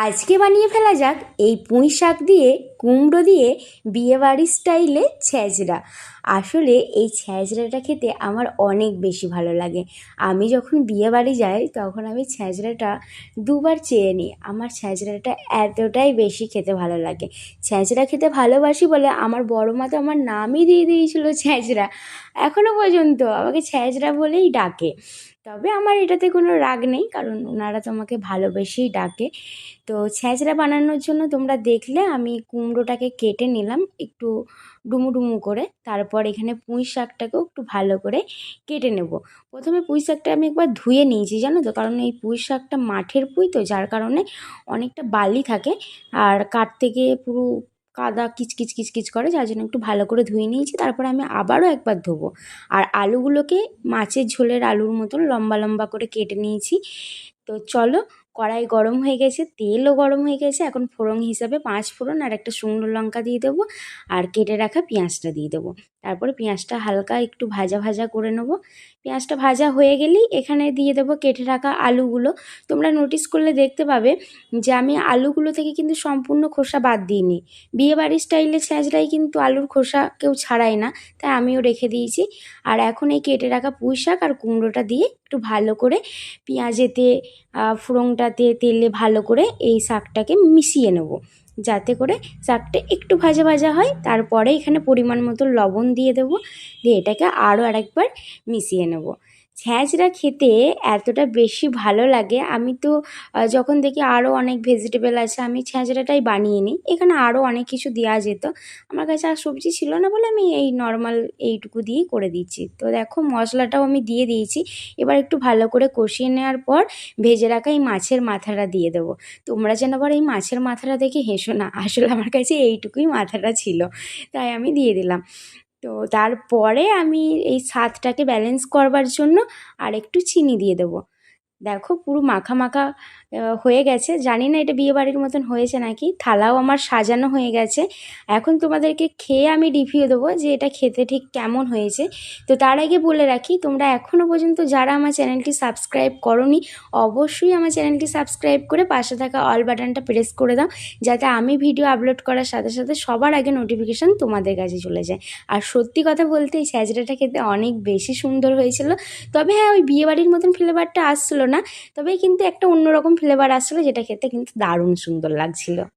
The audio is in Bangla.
আজকে বানিয়ে ফেলা যাক এই পুঁই শাক দিয়ে কুমড়ো দিয়ে বিয়েবাড়ির স্টাইলে ছ্যাঁচড়া। আসলে এই ছ্যাঁচড়াটা খেতে আমার অনেক বেশি ভালো লাগে। আমি যখন বিয়েবাড়ি যাই তখন আমি ছ্যাঁচড়াটা দুবার চেয়ে নিই। আমার ছ্যাঁচড়াটা এতটাই বেশি খেতে ভালো লাগে। ছ্যাঁচড়া খেতে ভালোবাসি বলে আমার বড় মা তো আমার নামই দিয়ে দিয়েছিল ছ্যাঁচড়া। এখনও পর্যন্ত আমাকে ছ্যাঁচড়া বলেই ডাকে। তবে আমার এটাতে কোনো রাগ নেই, কারণ ওনারা তো আমাকে ভালোবেসেই ডাকে। তো ছ্যাঁচড়া বানানোর জন্য তোমরা দেখলে আমি কুমড়োটাকে কেটে নিলাম একটু ডুমু ডুমু করে। তারপর এখানে পুঁই শাকটাকেও একটু ভালো করে কেটে নেব। প্রথমে পুঁই শাকটা আমি একবার ধুয়ে নিয়েছি, জানো তো, কারণ এই পুঁই শাকটা মাঠের পুঁই তো, যার কারণে অনেকটা বালি থাকে আর কাটতে গিয়ে পুরো কাদা কিচকিচ কিচকিচ করে, যার জন্য একটু ভালো করে ধুয়ে নিয়েছি। তারপরে আমি আবারও একবার ধোবো। আর আলুগুলোকে মাছের ঝোলের আলুর মতন লম্বা লম্বা করে কেটে নিয়েছি। তো চলো, কড়াই গরম হয়ে গেছে, তেলও গরম হয়ে গেছে। এখন ফোড়ন হিসাবে 5 ফোড়ন আর একটা শুকনো লঙ্কা দিয়ে দেবো, আর কেটে রাখা পেঁয়াজটা দিয়ে দেবো। তারপরে পেঁয়াজটা হালকা একটু ভাজা ভাজা করে নেবো। পেঁয়াজটা ভাজা হয়ে গেলেই এখানে দিয়ে দেবো কেটে রাখা আলুগুলো। তোমরা নোটিস করলে দেখতে পাবে যে আমি আলুগুলো থেকে কিন্তু সম্পূর্ণ খোসা বাদ দিইনি। বিয়েবাড়ির স্টাইলে ছ্যাঁচড়ায় কিন্তু আলুর খোসা কেউ ছাড়ায় না, তাই আমিও রেখে দিয়েছি। আর এখন এই কেটে রাখা পুঁই শাক আর কুমড়োটা দিয়ে একটু ভালো করে পেঁয়াজেতে ফোড়নটাতে তেলে ভালো করে এই শাকটাকে মিশিয়ে নেব, যাতে করে শাকটা একটু ভাজা ভাজা হয়। তারপরে এখানে পরিমাণ মতো লবণ দিয়ে দেবো, দিয়ে এটাকে আরও আরেকবার মিশিয়ে নেব। ছ্যাঁচড়া খেতে এতটা বেশি ভালো লাগে, আমি তো যখন দেখি আরও অনেক ভেজিটেবল আছে আমি ছ্যাঁচড়াটাই বানিয়ে নিই। এখানে আরও অনেক কিছু দেওয়া যেত, আমার কাছে আর সবজি ছিল না বলে আমি এই নর্মাল এইটুকু দিয়েই করে দিচ্ছি। তো দেখো, মশলাটাও আমি দিয়ে দিয়েছি। এবার একটু ভালো করে কষিয়ে নেওয়ার পর ভেজে রাখা এই মাছের মাথাটা দিয়ে দেবো। তোমরা যেন আবার এই মাছের মাথাটা দেখে হেসো না, আসলে আমার কাছে এইটুকুই মাথাটা ছিল, তাই আমি দিয়ে দিলাম। তো তারপরে আমি এই স্বাদটাকে ব্যালেন্স করবার জন্য আর একটু চিনি দিয়ে দেবো। দেখো, পুরো মাখা মাখা হয়ে গেছে। জানি না এটা বিয়েবাড়ির মতন হয়েছে নাকি। থালাও আমার সাজানো হয়ে গেছে। এখন তোমাদেরকে খেয়ে আমি রিভিউ দেবো যে এটা খেতে ঠিক কেমন হয়েছে। তো তার আগে বলে রাখি, তোমরা এখনও পর্যন্ত যারা আমার চ্যানেলটি সাবস্ক্রাইব করোনি, অবশ্যই আমার চ্যানেলটি সাবস্ক্রাইব করে পাশে থাকা অল বাটনটা প্রেস করে দাও, যাতে আমি ভিডিও আপলোড করার সাথে সাথে সবার আগে নোটিফিকেশান তোমাদের কাছে চলে যায়। আর সত্যি কথা বলতে এই ছ্যাঁচড়াটা খেতে অনেক বেশি সুন্দর হয়েছিল। তবে হ্যাঁ, ওই বিয়েবাড়ির মতন ফ্লেভারটা আসছিলো না, তবে কিন্তু একটা অন্যরকম ফ্লেভার আসছিলো, যেটা খেতে কিন্তু দারুণ সুন্দর লাগছিল।